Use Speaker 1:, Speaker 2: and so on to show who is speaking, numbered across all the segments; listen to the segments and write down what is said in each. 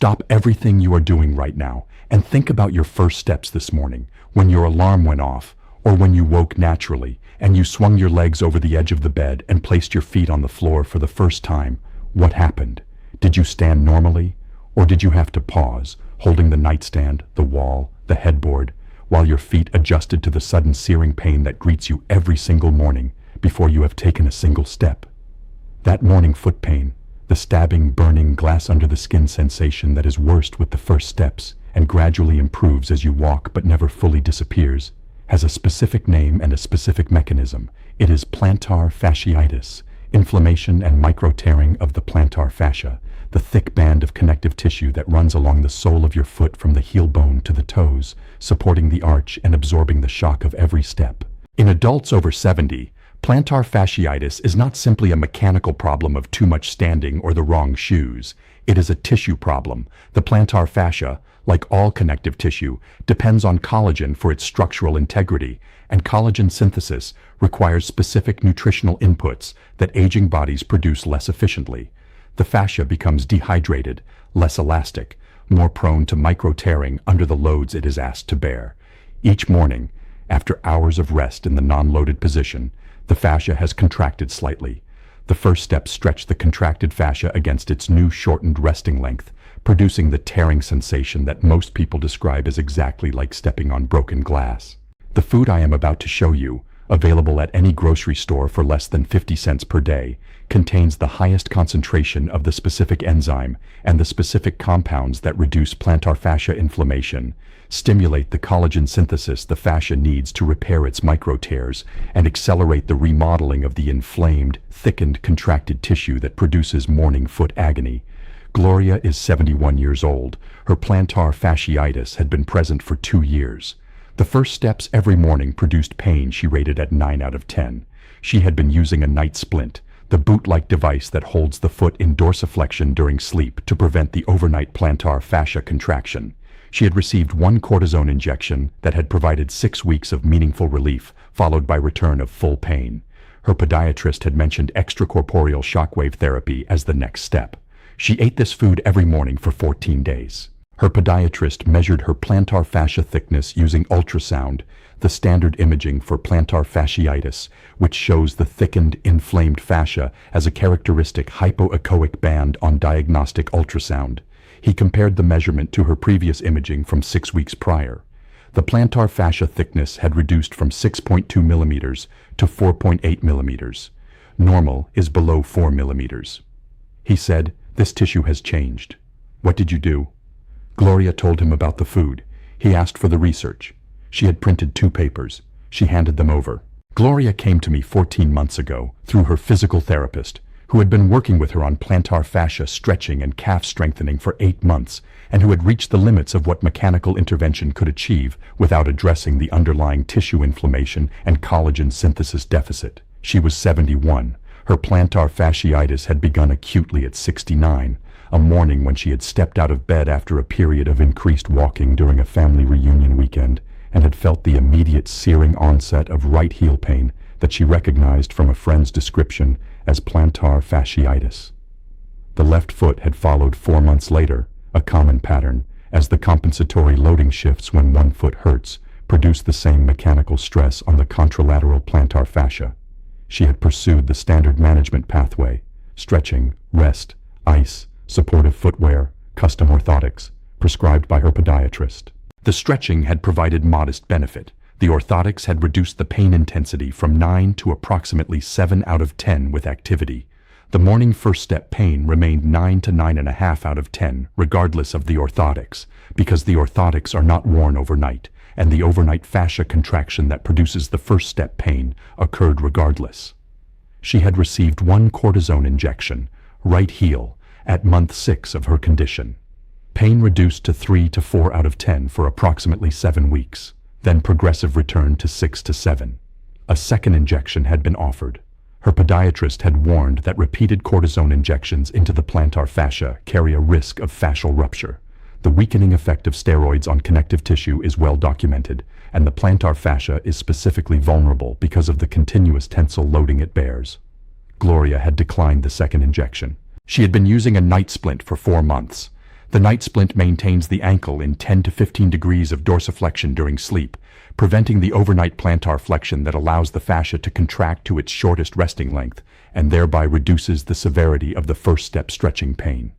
Speaker 1: Stop everything you are doing right now and think about your first steps this morning, when your alarm went off, or when you woke naturally and you swung your legs over the edge of the bed and placed your feet on the floor for the first time. What happened? Did you stand normally? Or did you have to pause, holding the nightstand, the wall, the headboard, while your feet adjusted to the sudden searing pain that greets you every single morning before you have taken a single step? That morning foot pain, the stabbing, burning, glass under the skin sensation that is worst with the first steps and gradually improves as you walk but never fully disappears, has a specific name and a specific mechanism. It is plantar fasciitis, inflammation and micro-tearing of the plantar fascia, the thick band of connective tissue that runs along the sole of your foot from the heel bone to the toes, supporting the arch and absorbing the shock of every step. In adults over 70, plantar fasciitis is not simply a mechanical problem of too much standing or the wrong shoes. It is a tissue problem. The plantar fascia, like all connective tissue, depends on collagen for its structural integrity, and collagen synthesis requires specific nutritional inputs that aging bodies produce less efficiently. The fascia becomes dehydrated, less elastic, more prone to micro-tearing under the loads it is asked to bear. Each morning, after hours of rest in the non-loaded position, the fascia has contracted slightly. The first steps stretch the contracted fascia against its new shortened resting length, producing the tearing sensation that most people describe as exactly like stepping on broken glass. The food I am about to show you, available at any grocery store for less than 50 cents per day, contains the highest concentration of the specific enzyme and the specific compounds that reduce plantar fascia inflammation, stimulate the collagen synthesis the fascia needs to repair its micro-tears, and accelerate the remodeling of the inflamed, thickened, contracted tissue that produces morning foot agony. Gloria is 71 years old. Her plantar fasciitis had been present for 2 years. The first steps every morning produced pain she rated at 9 out of 10. She had been using a night splint, the boot-like device that holds the foot in dorsiflexion during sleep to prevent the overnight plantar fascia contraction. She had received 1 cortisone injection that had provided 6 weeks of meaningful relief, followed by return of full pain. Her podiatrist had mentioned extracorporeal shockwave therapy as the next step. She ate this food every morning for 14 days. Her podiatrist measured her plantar fascia thickness using ultrasound, the standard imaging for plantar fasciitis, which shows the thickened, inflamed fascia as a characteristic hypoechoic band on diagnostic ultrasound. He compared the measurement to her previous imaging from 6 weeks prior. The plantar fascia thickness had reduced from 6.2 millimeters to 4.8 millimeters. Normal is below 4 millimeters. He said, "This tissue has changed. What did you do?" Gloria told him about the food. He asked for the research. She had printed 2 papers. She handed them over. Gloria came to me 14 months ago through her physical therapist, who had been working with her on plantar fascia stretching and calf strengthening for 8 months, and who had reached the limits of what mechanical intervention could achieve without addressing the underlying tissue inflammation and collagen synthesis deficit. She was 71. Her plantar fasciitis had begun acutely at 69, a morning when she had stepped out of bed after a period of increased walking during a family reunion weekend, and had felt the immediate searing onset of right heel pain that she recognized from a friend's description as plantar fasciitis. The left foot had followed 4 months later, a common pattern, as the compensatory loading shifts when one foot hurts produce the same mechanical stress on the contralateral plantar fascia. She had pursued the standard management pathway: stretching, rest, ice, supportive footwear, custom orthotics, prescribed by her podiatrist. The stretching had provided modest benefit. The orthotics had reduced the pain intensity from 9 to approximately 7 out of 10 with activity. The morning first step pain remained 9 to 9.5 out of 10, regardless of the orthotics, because the orthotics are not worn overnight, and the overnight fascia contraction that produces the first step pain occurred regardless. She had received 1 cortisone injection, right heel, at month 6 of her condition. Pain reduced to 3 to 4 out of 10 for approximately 7 weeks, then progressive return to 6 to 7. A second injection had been offered. Her podiatrist had warned that repeated cortisone injections into the plantar fascia carry a risk of fascial rupture. The weakening effect of steroids on connective tissue is well documented, and the plantar fascia is specifically vulnerable because of the continuous tensile loading it bears. Gloria had declined the second injection. She had been using a night splint for 4 months. The night splint maintains the ankle in 10 to 15 degrees of dorsiflexion during sleep, preventing the overnight plantar flexion that allows the fascia to contract to its shortest resting length and thereby reduces the severity of the first step stretching pain.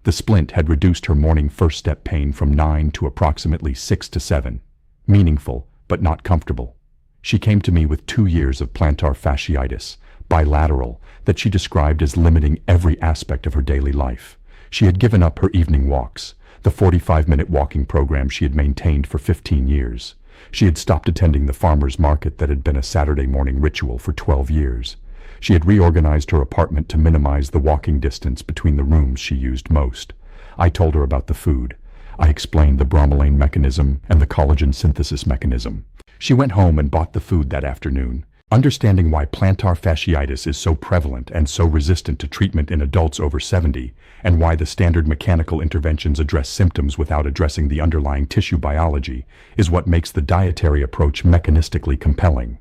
Speaker 1: The splint had reduced her morning first step pain from 9 to approximately 6 to 7. Meaningful, but not comfortable. She came to me with 2 years of plantar fasciitis, bilateral, that she described as limiting every aspect of her daily life. She had given up her evening walks, the 45-minute walking program she had maintained for 15 years. She had stopped attending the farmer's market that had been a Saturday morning ritual for 12 years. She had reorganized her apartment to minimize the walking distance between the rooms she used most. I told her about the food. I explained the bromelain mechanism and the collagen synthesis mechanism. She went home and bought the food that afternoon. Understanding why plantar fasciitis is so prevalent and so resistant to treatment in adults over 70, and why the standard mechanical interventions address symptoms without addressing the underlying tissue biology, is what makes the dietary approach mechanistically compelling.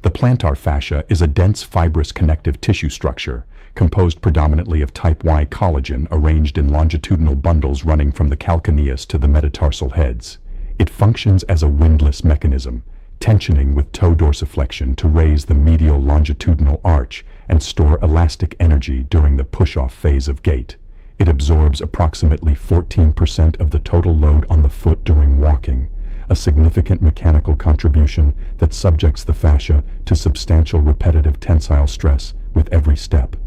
Speaker 1: The plantar fascia is a dense fibrous connective tissue structure, composed predominantly of type Y collagen arranged in longitudinal bundles running from the calcaneus to the metatarsal heads. It functions as a windlass mechanism, tensioning with toe dorsiflexion to raise the medial longitudinal arch and store elastic energy during the push-off phase of gait. It absorbs approximately 14% of the total load on the foot during walking, a significant mechanical contribution that subjects the fascia to substantial repetitive tensile stress with every step.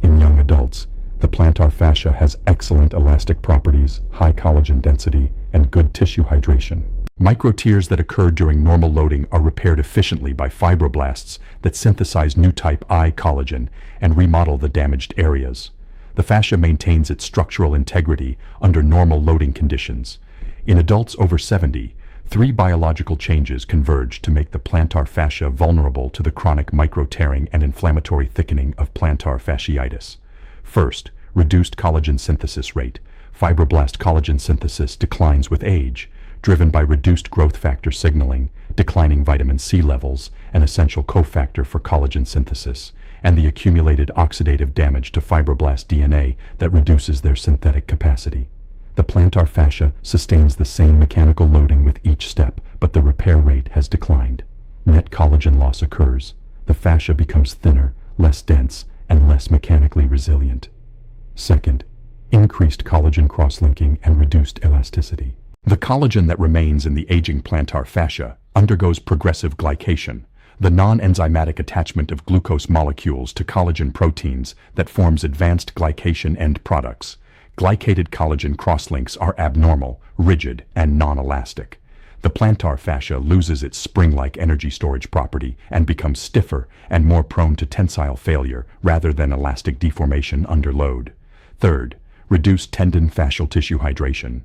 Speaker 1: In young adults, the plantar fascia has excellent elastic properties, high collagen density, and good tissue hydration. Microtears that occur during normal loading are repaired efficiently by fibroblasts that synthesize new type I collagen and remodel the damaged areas. The fascia maintains its structural integrity under normal loading conditions. In adults over 70, 3 biological changes converge to make the plantar fascia vulnerable to the chronic microtearing and inflammatory thickening of plantar fasciitis. First, reduced collagen synthesis rate. Fibroblast collagen synthesis declines with age, driven by reduced growth factor signaling, declining vitamin C levels, an essential cofactor for collagen synthesis, and the accumulated oxidative damage to fibroblast DNA that reduces their synthetic capacity. The plantar fascia sustains the same mechanical loading with each step, but the repair rate has declined. Net collagen loss occurs. The fascia becomes thinner, less dense, and less mechanically resilient. Second, increased collagen cross-linking and reduced elasticity. The collagen that remains in the aging plantar fascia undergoes progressive glycation, the non-enzymatic attachment of glucose molecules to collagen proteins that forms advanced glycation end products. Glycated collagen crosslinks are abnormal, rigid, and non-elastic. The plantar fascia loses its spring-like energy storage property and becomes stiffer and more prone to tensile failure rather than elastic deformation under load. Third, reduced tendon fascial tissue hydration.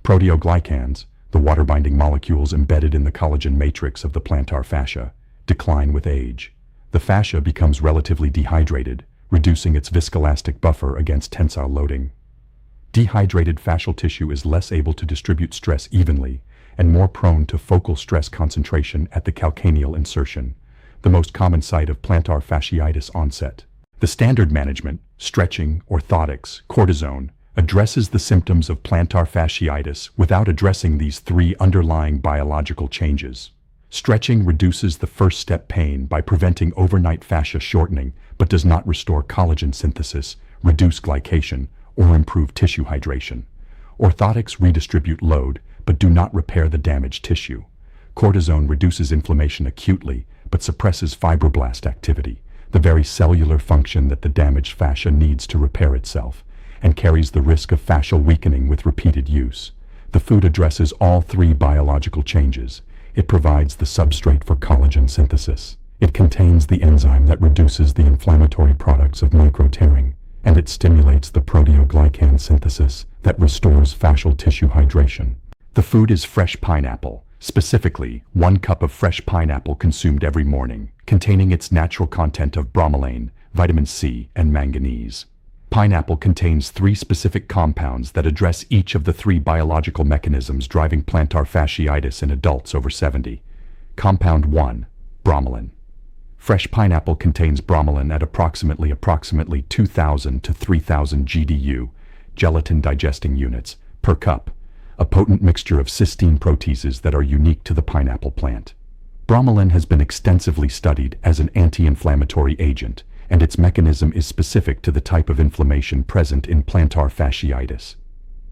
Speaker 1: Proteoglycans, the water-binding molecules embedded in the collagen matrix of the plantar fascia, decline with age. The fascia becomes relatively dehydrated, reducing its viscoelastic buffer against tensile loading. Dehydrated fascial tissue is less able to distribute stress evenly and more prone to focal stress concentration at the calcaneal insertion, the most common site of plantar fasciitis onset. The standard management, stretching, orthotics, cortisone, addresses the symptoms of plantar fasciitis without addressing these 3 underlying biological changes. Stretching reduces the first step pain by preventing overnight fascia shortening, but does not restore collagen synthesis, reduce glycation, or improve tissue hydration. Orthotics redistribute load, but do not repair the damaged tissue. Cortisone reduces inflammation acutely, but suppresses fibroblast activity, the very cellular function that the damaged fascia needs to repair itself, and carries the risk of fascial weakening with repeated use. The food addresses all 3 biological changes. It provides the substrate for collagen synthesis. It contains the enzyme that reduces the inflammatory products of microtearing, and it stimulates the proteoglycan synthesis that restores fascial tissue hydration. The food is fresh pineapple, specifically 1 cup of fresh pineapple consumed every morning, containing its natural content of bromelain, vitamin C, and manganese. Pineapple contains 3 specific compounds that address each of the 3 biological mechanisms driving plantar fasciitis in adults over 70. Compound 1, bromelain. Fresh pineapple contains bromelain at approximately 2,000 to 3,000 GDU. gelatin digesting units per cup, a potent mixture of cysteine proteases that are unique to the pineapple plant. Bromelain has been extensively studied as an anti-inflammatory agent, and its mechanism is specific to the type of inflammation present in plantar fasciitis.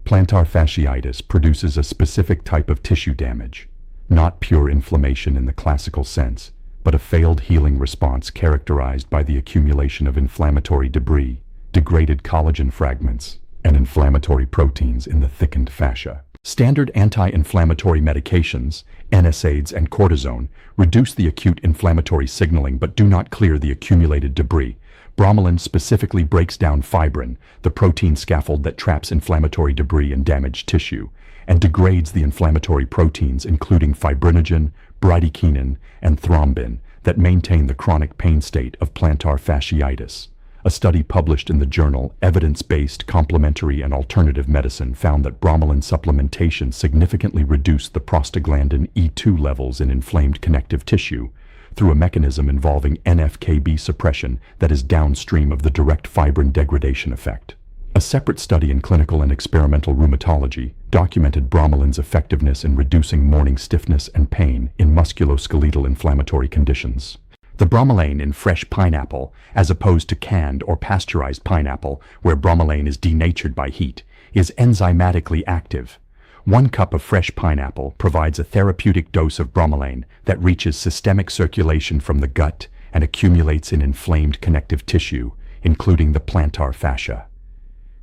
Speaker 1: Plantar fasciitis produces a specific type of tissue damage, not pure inflammation in the classical sense, but a failed healing response characterized by the accumulation of inflammatory debris, degraded collagen fragments, and inflammatory proteins in the thickened fascia. Standard anti-inflammatory medications, NSAIDs and cortisone, reduce the acute inflammatory signaling but do not clear the accumulated debris. Bromelain specifically breaks down fibrin, the protein scaffold that traps inflammatory debris in damaged tissue, and degrades the inflammatory proteins including fibrinogen, bradykinin, and thrombin that maintain the chronic pain state of plantar fasciitis. A study published in the journal Evidence-Based Complementary and Alternative Medicine found that bromelain supplementation significantly reduced the prostaglandin E2 levels in inflamed connective tissue through a mechanism involving NF-κB suppression that is downstream of the direct fibrin degradation effect. A separate study in clinical and experimental rheumatology documented bromelain's effectiveness in reducing morning stiffness and pain in musculoskeletal inflammatory conditions. The bromelain in fresh pineapple, as opposed to canned or pasteurized pineapple, where bromelain is denatured by heat, is enzymatically active. 1 cup of fresh pineapple provides a therapeutic dose of bromelain that reaches systemic circulation from the gut and accumulates in inflamed connective tissue, including the plantar fascia.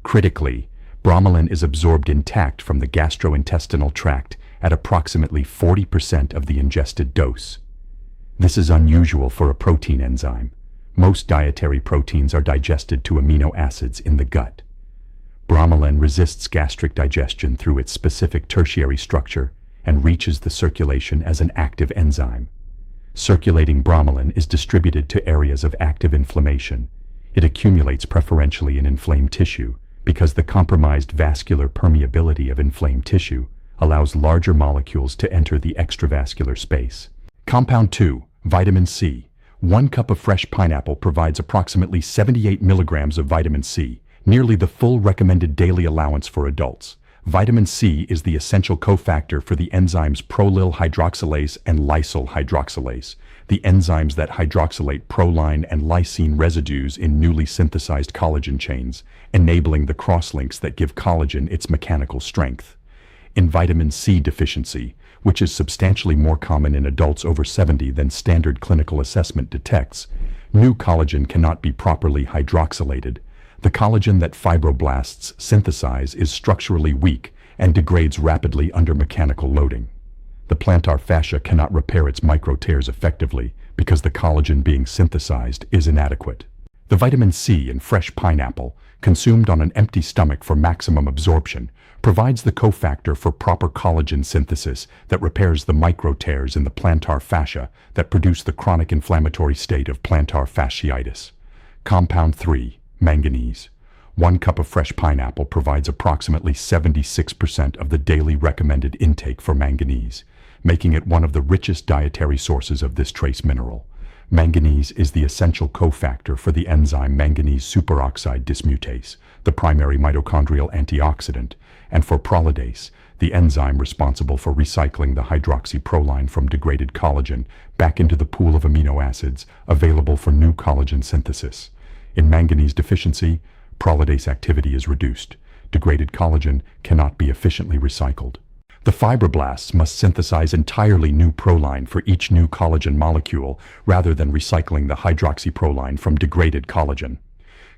Speaker 1: Critically, bromelain is absorbed intact from the gastrointestinal tract at approximately 40% of the ingested dose. This is unusual for a protein enzyme. Most dietary proteins are digested to amino acids in the gut. Bromelain resists gastric digestion through its specific tertiary structure and reaches the circulation as an active enzyme. Circulating bromelain is distributed to areas of active inflammation. It accumulates preferentially in inflamed tissue because the compromised vascular permeability of inflamed tissue allows larger molecules to enter the extravascular space. Compound 2, vitamin C. 1 cup of fresh pineapple provides approximately 78 milligrams of vitamin C, nearly the full recommended daily allowance for adults. Vitamin C is the essential cofactor for the enzymes prolyl hydroxylase and lysyl hydroxylase, the enzymes that hydroxylate proline and lysine residues in newly synthesized collagen chains, enabling the crosslinks that give collagen its mechanical strength. In vitamin C deficiency, which is substantially more common in adults over 70 than standard clinical assessment detects, new collagen cannot be properly hydroxylated. The collagen that fibroblasts synthesize is structurally weak and degrades rapidly under mechanical loading. The plantar fascia cannot repair its micro tears effectively because the collagen being synthesized is inadequate. The vitamin C in fresh pineapple, consumed on an empty stomach for maximum absorption, provides the cofactor for proper collagen synthesis that repairs the micro tears in the plantar fascia that produce the chronic inflammatory state of plantar fasciitis. Compound 3, manganese. 1 cup of fresh pineapple provides approximately 76% of the daily recommended intake for manganese, making it one of the richest dietary sources of this trace mineral. Manganese is the essential cofactor for the enzyme manganese superoxide dismutase, the primary mitochondrial antioxidant, and for prolidase, the enzyme responsible for recycling the hydroxyproline from degraded collagen back into the pool of amino acids available for new collagen synthesis. In manganese deficiency, prolidase activity is reduced. Degraded collagen cannot be efficiently recycled. The fibroblasts must synthesize entirely new proline for each new collagen molecule rather than recycling the hydroxyproline from degraded collagen.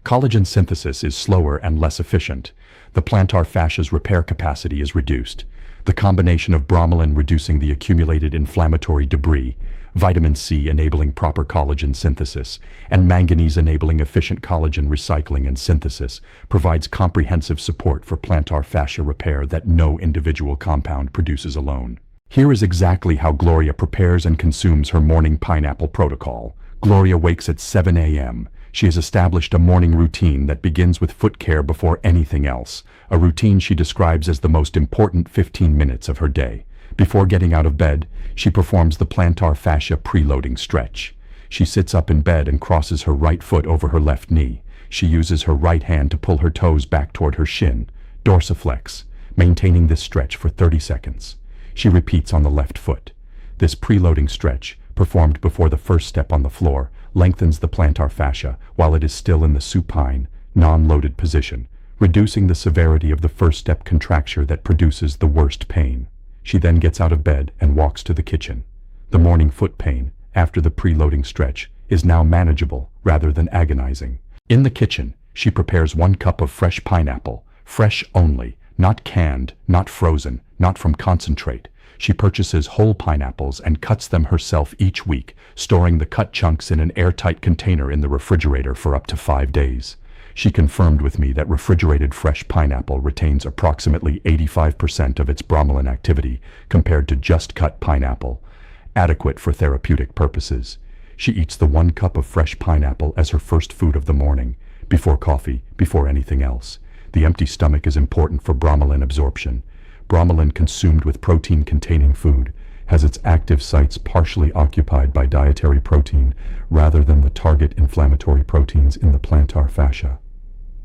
Speaker 1: Collagen synthesis is slower and less efficient. The plantar fascia's repair capacity is reduced. The combination of bromelain reducing the accumulated inflammatory debris, vitamin C enabling proper collagen synthesis, and manganese enabling efficient collagen recycling and synthesis provides comprehensive support for plantar fascia repair that no individual compound produces alone. Here is exactly how Gloria prepares and consumes her morning pineapple protocol. Gloria wakes at 7 a.m. She has established a morning routine that begins with foot care before anything else, a routine she describes as the most important 15 minutes of her day. Before getting out of bed, she performs the plantar fascia preloading stretch. She sits up in bed and crosses her right foot over her left knee. She uses her right hand to pull her toes back toward her shin, Dorsiflex, maintaining this stretch for 30 seconds. She repeats on the left foot. This preloading stretch, performed before the first step on the floor, lengthens the plantar fascia while it is still in the supine, non-loaded position, reducing the severity of the first step contracture that produces the worst pain. She then gets out of bed and walks to the kitchen. The morning foot pain, after the preloading stretch, is now manageable rather than agonizing. In the kitchen, she prepares 1 cup of fresh pineapple, fresh only, not canned, not frozen, not from concentrate. She purchases whole pineapples and cuts them herself each week, storing the cut chunks in an airtight container in the refrigerator for up to 5 days. She confirmed with me that refrigerated fresh pineapple retains approximately 85% of its bromelain activity compared to just cut pineapple, adequate for therapeutic purposes. She eats the 1 cup of fresh pineapple as her first food of the morning, before coffee, before anything else. The empty stomach is important for bromelain absorption. Bromelain consumed with protein-containing food has its active sites partially occupied by dietary protein rather than the target inflammatory proteins in the plantar fascia.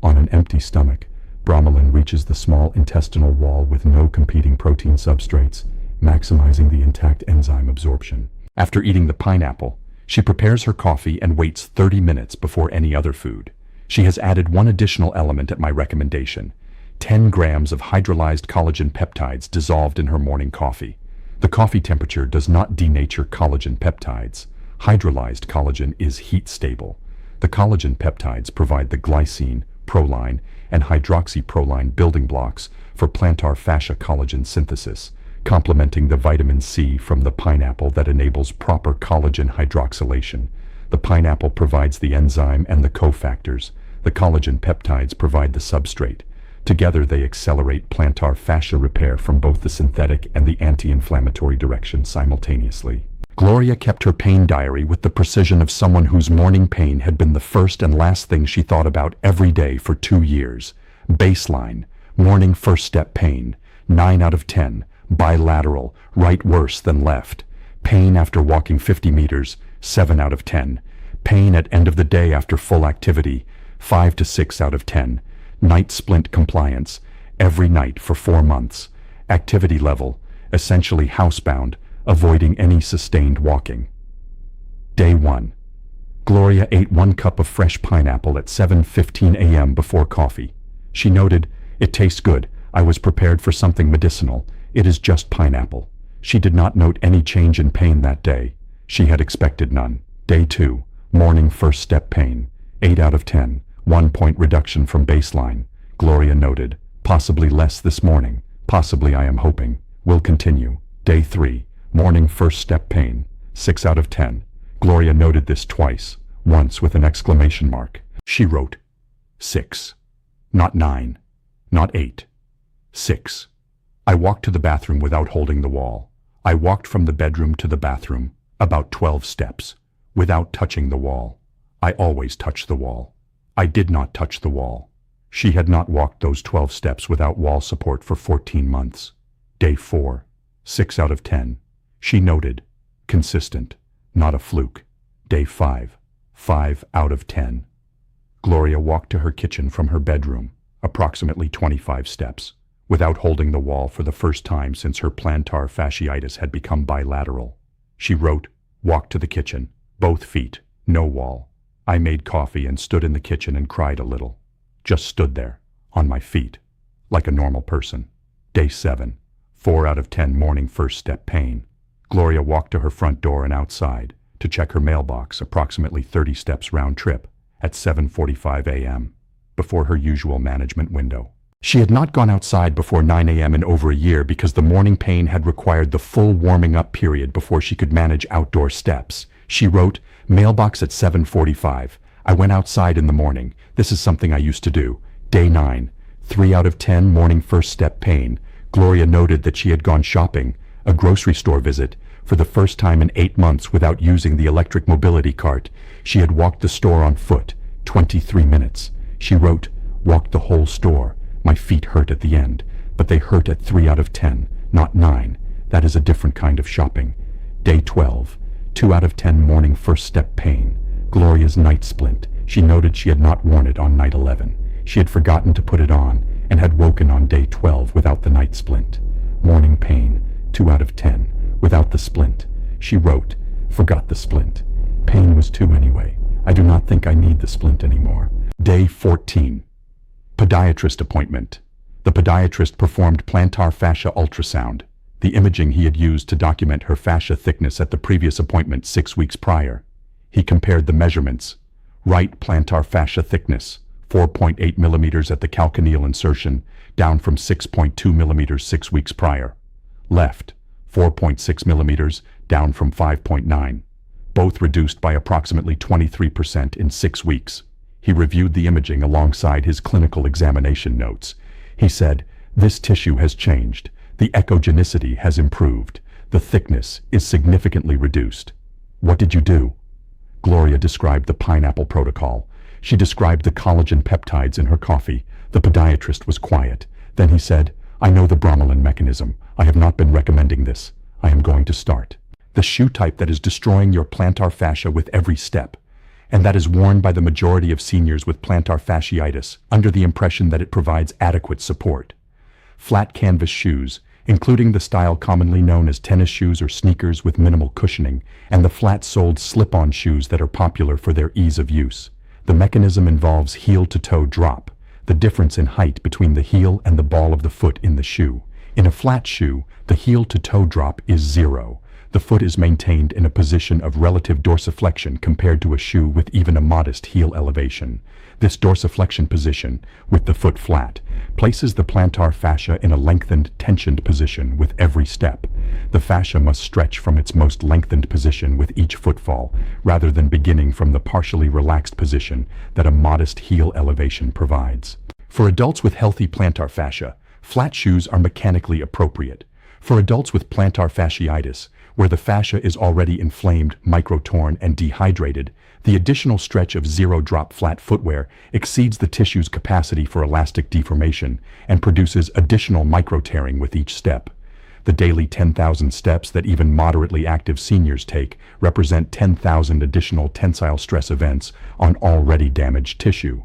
Speaker 1: On an empty stomach, bromelain reaches the small intestinal wall with no competing protein substrates, maximizing the intact enzyme absorption. After eating the pineapple, she prepares her coffee and waits 30 minutes before any other food. She has added 1 additional element at my recommendation: 10 grams of hydrolyzed collagen peptides dissolved in her morning coffee. The coffee temperature does not denature collagen peptides. Hydrolyzed collagen is heat stable. The collagen peptides provide the glycine, proline, and hydroxyproline building blocks for plantar fascia collagen synthesis, complementing the vitamin C from the pineapple that enables proper collagen hydroxylation. The pineapple provides the enzyme and the cofactors. The collagen peptides provide the substrate. Together they accelerate plantar fascia repair from both the synthetic and the anti-inflammatory direction simultaneously. Gloria kept her pain diary with the precision of someone whose morning pain had been the first and last thing she thought about every day for 2 years. Baseline: morning first step pain, 9 out of 10, bilateral, right worse than left. Pain after walking 50 meters, 7 out of 10. Pain at end of the day after full activity, 5 to 6 out of 10. Night splint compliance, every night for 4 months. Activity level, essentially housebound, avoiding any sustained walking. Day 1. Gloria ate 1 cup of fresh pineapple at 7:15 a.m. before coffee. She noted, "It tastes good. I was prepared for something medicinal. It is just pineapple." She did not note any change in pain that day. She had expected none. Day 2. Morning first step pain, 8 out of 10. 1-point reduction from baseline. Gloria noted, "Possibly less this morning. Possibly, I am hoping. Will continue." Day 3. Morning first step pain, 6 out of 10. Gloria noted this twice, once with an exclamation mark. She wrote, 6. Not 9. Not 8. 6. I walked to the bathroom without holding the wall. I walked from the bedroom to the bathroom, about 12 steps, without touching the wall. I always touch the wall. I did not touch the wall. She had not walked those 12 steps without wall support for 14 months. Day 4. 6 out of 10. She noted, consistent, not a fluke. Day 5. 5 out of 10. Gloria walked to her kitchen from her bedroom, approximately 25 steps, without holding the wall for the first time since her plantar fasciitis had become bilateral. She wrote, walked to the kitchen, both feet, no wall. I made coffee and stood in the kitchen and cried a little. Just stood there, on my feet, like a normal person. Day 7. 4 out of 10 morning first step pain. Gloria walked to her front door and outside to check her mailbox, approximately 30 steps round trip, at 7:45 a.m., before her usual management window. She had not gone outside before 9 a.m. in over a year because the morning pain had required the full warming up period before she could manage outdoor steps. She wrote, mailbox at 7:45. I went outside in the morning. This is something I used to do. Day 9. 3 out of 10 morning first step pain. Gloria noted that she had gone shopping, a grocery store visit, for the first time in 8 months without using the electric mobility cart. She had walked the store on foot, 23 minutes. She wrote, walked the whole store. My feet hurt at the end, but they hurt at 3 out of 10, not 9. That is a different kind of shopping. Day 12. 2 out of 10 morning first step pain. Gloria's night splint. She noted she had not worn it on night 11. She had forgotten to put it on, and had woken on day 12 without the night splint. Morning pain, 2 out of 10, without the splint. She wrote, "Forgot the splint. Pain was 2 anyway. I do not think I need the splint anymore." Day 14. Podiatrist appointment. The podiatrist performed plantar fascia ultrasound, the imaging he had used to document her fascia thickness at the previous appointment 6 weeks prior. He compared the measurements. Right plantar fascia thickness, 4.8 millimeters at the calcaneal insertion, down from 6.2 millimeters 6 weeks prior. Left, 4.6 millimeters, down from 5.9. Both reduced by approximately 23% in 6 weeks. He reviewed the imaging alongside his clinical examination notes. He said, "This tissue has changed. The echogenicity has improved. The thickness is significantly reduced." "What did you do?" Gloria described the pineapple protocol. She described the collagen peptides in her coffee. The podiatrist was quiet. Then he said, "I know the bromelain mechanism. I have not been recommending this. I am going to start. The shoe type that is destroying your plantar fascia with every step, and that is worn by the majority of seniors with plantar fasciitis under the impression that it provides adequate support. Flat canvas shoes, including the style commonly known as tennis shoes or sneakers with minimal cushioning, and the flat-soled slip-on shoes that are popular for their ease of use. The mechanism involves heel-to-toe drop, the difference in height between the heel and the ball of the foot in the shoe. In a flat shoe, the heel-to-toe drop is 0. The foot is maintained in a position of relative dorsiflexion compared to a shoe with even a modest heel elevation. This dorsiflexion position, with the foot flat, places the plantar fascia in a lengthened, tensioned position with every step. The fascia must stretch from its most lengthened position with each footfall, rather than beginning from the partially relaxed position that a modest heel elevation provides. For adults with healthy plantar fascia, flat shoes are mechanically appropriate. For adults with plantar fasciitis, where the fascia is already inflamed, microtorn, and dehydrated, the additional stretch of zero-drop flat footwear exceeds the tissue's capacity for elastic deformation and produces additional micro-tearing with each step. The daily 10,000 steps that even moderately active seniors take represent 10,000 additional tensile stress events on already damaged tissue.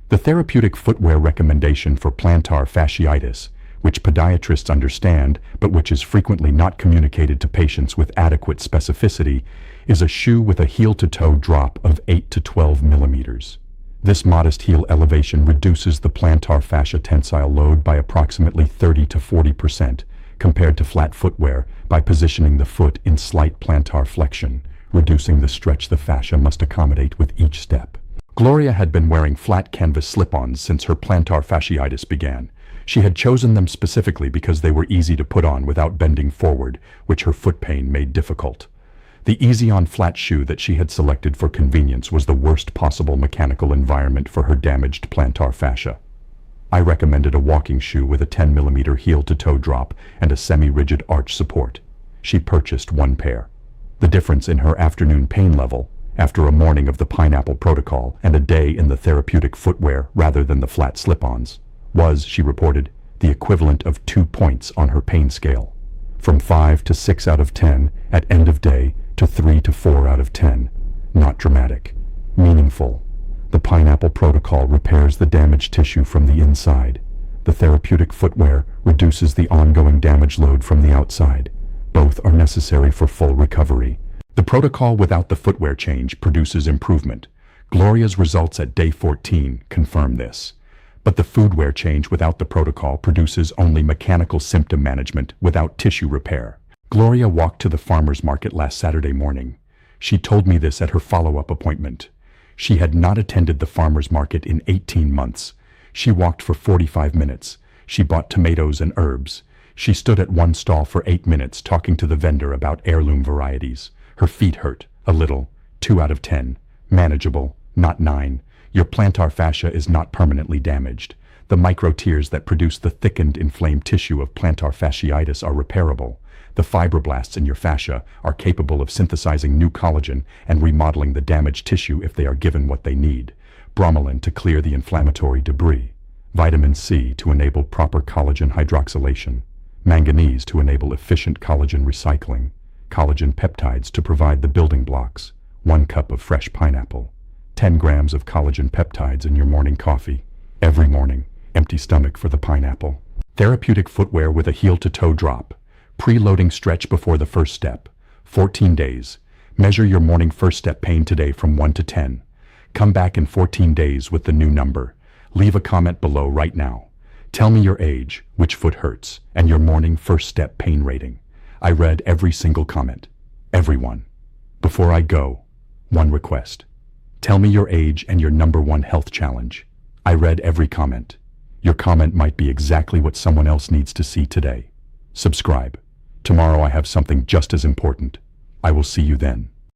Speaker 1: The therapeutic footwear recommendation for plantar fasciitis, which podiatrists understand, but which is frequently not communicated to patients with adequate specificity, is a shoe with a heel-to-toe drop of 8 to 12 millimeters. This modest heel elevation reduces the plantar fascia tensile load by approximately 30 to 40% compared to flat footwear by positioning the foot in slight plantar flexion, reducing the stretch the fascia must accommodate with each step. Gloria had been wearing flat canvas slip-ons since her plantar fasciitis began. She had chosen them specifically because they were easy to put on without bending forward, which her foot pain made difficult. The easy-on flat shoe that she had selected for convenience was the worst possible mechanical environment for her damaged plantar fascia. I recommended a walking shoe with a 10mm heel-to-toe drop and a semi-rigid arch support. She purchased 1 pair. The difference in her afternoon pain level, after a morning of the pineapple protocol and a day in the therapeutic footwear rather than the flat slip-ons, was, she reported, the equivalent of 2 points on her pain scale. From 5 to 6 out of 10 at end of day to 3 to 4 out of 10. Not dramatic. Meaningful. The pineapple protocol repairs the damaged tissue from the inside. The therapeutic footwear reduces the ongoing damage load from the outside. Both are necessary for full recovery. The protocol without the footwear change produces improvement. Gloria's results at day 14 confirm this. But the footwear change without the protocol produces only mechanical symptom management without tissue repair. Gloria walked to the farmer's market last Saturday morning. She told me this at her follow-up appointment. She had not attended the farmer's market in 18 months. She walked for 45 minutes. She bought tomatoes and herbs. She stood at one stall for 8 minutes talking to the vendor about heirloom varieties. Her feet hurt, a little, 2 out of 10. Manageable, not 9. Your plantar fascia is not permanently damaged. The micro-tears that produce the thickened, inflamed tissue of plantar fasciitis are repairable. The fibroblasts in your fascia are capable of synthesizing new collagen and remodeling the damaged tissue if they are given what they need. Bromelain to clear the inflammatory debris. Vitamin C to enable proper collagen hydroxylation. Manganese to enable efficient collagen recycling. Collagen peptides to provide the building blocks. 1 cup of fresh pineapple. 10 grams of collagen peptides in your morning coffee. Every morning. Empty stomach for the pineapple. Therapeutic footwear with a heel-to-toe drop. Preloading stretch before the first step. 14 days. Measure your morning first step pain today from 1 to 10. Come back in 14 days with the new number. Leave a comment below right now. Tell me your age, which foot hurts, and your morning first step pain rating. I read every single comment. Everyone. Before I go, one request. Tell me your age and your number one health challenge. I read every comment. Your comment might be exactly what someone else needs to see today. Subscribe. Tomorrow I have something just as important. I will see you then.